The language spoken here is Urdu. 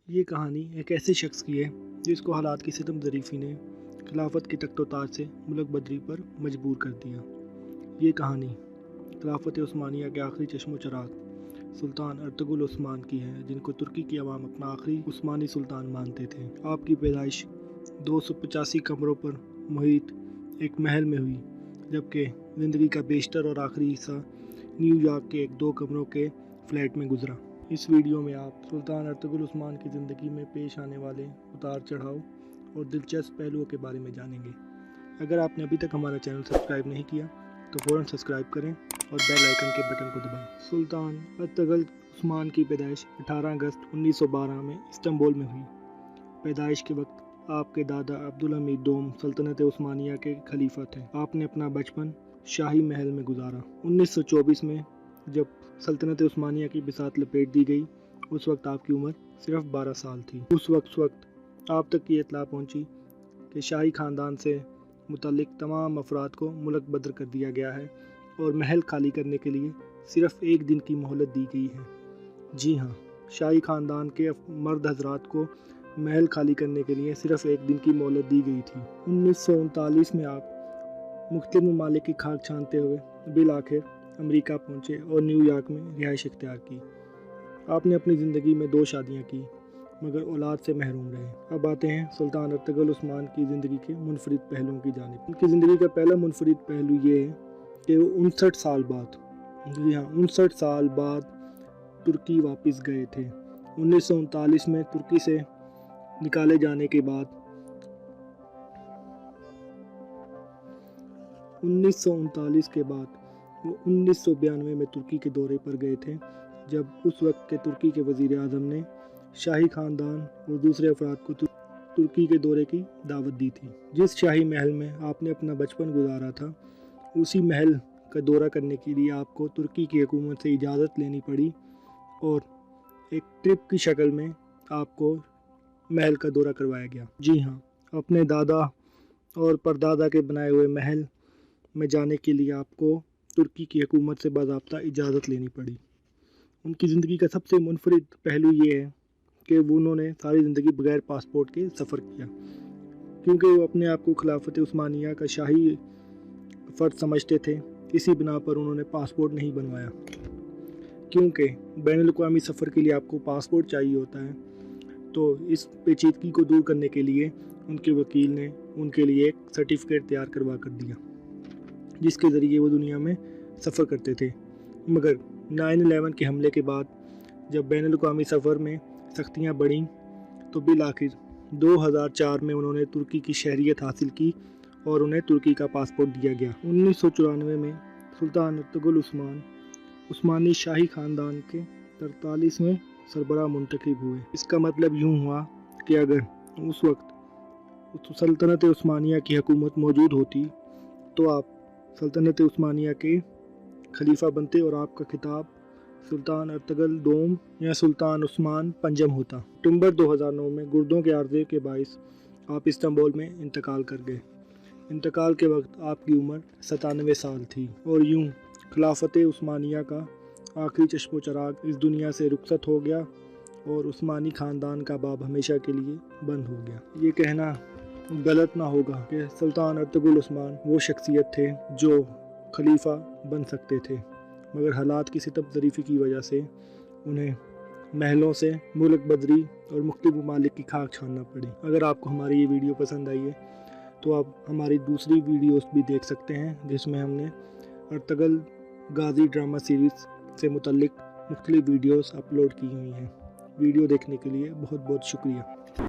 یہ کہانی ایک ایسے شخص کی ہے جس کو حالات کی ستم ظریفی نے خلافت کے تخت و تاج سے ملک بدری پر مجبور کر دیا۔ یہ کہانی خلافت عثمانیہ کے آخری چشم و چراغ سلطان ارطغرل عثمان کی ہے، جن کو ترکی کی عوام اپنا آخری عثمانی سلطان مانتے تھے۔ آپ کی پیدائش 285 کمروں پر محیط ایک محل میں ہوئی، جبکہ زندگی کا بیشتر اور آخری حصہ نیو یارک کے ایک 2 کمروں کے فلیٹ میں گزرا۔ اس ویڈیو میں آپ سلطان ارطغرل عثمان کی زندگی میں پیش آنے والے اتار چڑھاؤ اور دلچسپ پہلوؤں کے بارے میں جانیں گے۔ اگر آپ نے ابھی تک ہمارا چینل سبسکرائب نہیں کیا تو فوراً سبسکرائب کریں اور بیل آئیکن کے بٹن کو دبائیں۔ سلطان ارطغرل عثمان کی پیدائش 18 اگست 1912 میں استنبول میں ہوئی۔ پیدائش کے وقت آپ کے دادا عبدالحمید دوم سلطنت عثمانیہ کے خلیفہ تھے۔ آپ نے اپنا بچپن شاہی محل میں گزارا۔ 1924 میں جب سلطنت عثمانیہ کی بساط لپیٹ دی گئی، اس وقت آپ کی عمر صرف 12 سال تھی۔ اس وقت آپ تک یہ اطلاع پہنچی کہ شاہی خاندان سے متعلق تمام افراد کو ملک بدر کر دیا گیا ہے اور محل خالی کرنے کے لیے صرف 1 دن کی مہلت دی گئی ہے۔ جی ہاں، شاہی خاندان کے مرد حضرات کو محل خالی کرنے کے لیے صرف 1 دن کی مہلت دی گئی تھی۔ 1939 میں آپ مختلف ممالک کی خاک چھانتے ہوئے بالآخر امریکہ پہنچے اور نیو یارک میں رہائش اختیار کی۔ آپ نے اپنی زندگی میں 2 شادیاں کی، مگر اولاد سے محروم رہے۔ اب آتے ہیں سلطان ارطغرل عثمان کی زندگی کے منفرد پہلوؤں کی جانب۔ ان کی زندگی کا پہلا منفرد پہلو یہ ہے کہ وہ 59 سال بعد ترکی واپس گئے تھے۔ 1939 میں ترکی سے نکالے جانے کے بعد 1939 کے بعد وہ 1992 میں ترکی کے دورے پر گئے تھے، جب اس وقت کے ترکی کے وزیر اعظم نے شاہی خاندان اور دوسرے افراد کو ترکی کے دورے کی دعوت دی تھی۔ جس شاہی محل میں آپ نے اپنا بچپن گزارا تھا، اسی محل کا دورہ کرنے کے لیے آپ کو ترکی کی حکومت سے اجازت لینی پڑی اور ایک ٹرپ کی شکل میں آپ کو محل کا دورہ کروایا گیا۔ جی ہاں، اپنے دادا اور پردادا کے بنائے ہوئے محل میں جانے کے لیے آپ کو ترکی کی حکومت سے باضابطہ اجازت لینی پڑی۔ ان کی زندگی کا سب سے منفرد پہلو یہ ہے کہ انہوں نے ساری زندگی بغیر پاسپورٹ کے سفر کیا، کیونکہ وہ اپنے آپ کو خلافت عثمانیہ کا شاہی فرد سمجھتے تھے۔ اسی بنا پر انہوں نے پاسپورٹ نہیں بنوایا، کیونکہ بین الاقوامی سفر کے لیے آپ کو پاسپورٹ چاہیے ہوتا ہے۔ تو اس پیچیدگی کو دور کرنے کے لیے ان کے وکیل نے ان کے لیے ایک سرٹیفکیٹ تیار کروا کر دیا، جس کے ذریعے وہ دنیا میں سفر کرتے تھے۔ مگر 9/11 کے حملے کے بعد جب بین الاقوامی سفر میں سختیاں بڑھیں تو بالآخر 2004 میں انہوں نے ترکی کی شہریت حاصل کی اور انہیں ترکی کا پاسپورٹ دیا گیا۔ 1994 میں سلطان ارطغرل عثمان عثمانی شاہی خاندان کے 43ویں سربراہ منتخب ہوئے۔ اس کا مطلب یوں ہوا کہ اگر اس وقت سلطنت عثمانیہ کی حکومت موجود ہوتی تو آپ سلطنت عثمانیہ کے خلیفہ بنتے اور آپ کا خطاب سلطان ارطغرل دوم یا سلطان عثمان پنجم ہوتا۔ اکتوبر 2009 میں گردوں کے عارضے کے باعث آپ استنبول میں انتقال کر گئے۔ انتقال کے وقت آپ کی عمر 97 سال تھی، اور یوں خلافت عثمانیہ کا آخری چشم و چراغ اس دنیا سے رخصت ہو گیا اور عثمانی خاندان کا باب ہمیشہ کے لیے بند ہو گیا۔ یہ کہنا غلط نہ ہوگا کہ سلطان ارطغرل عثمان وہ شخصیت تھے جو خلیفہ بن سکتے تھے، مگر حالات کی ستم ظریفی کی وجہ سے انہیں محلوں سے ملک بدری اور مختلف ممالک کی خاک چھاننا پڑی۔ اگر آپ کو ہماری یہ ویڈیو پسند آئی ہے تو آپ ہماری دوسری ویڈیوز بھی دیکھ سکتے ہیں، جس میں ہم نے ارطغرل غازی ڈرامہ سیریز سے متعلق مختلف ویڈیوز اپلوڈ کی ہوئی ہیں۔ ویڈیو دیکھنے کے لیے بہت بہت شکریہ۔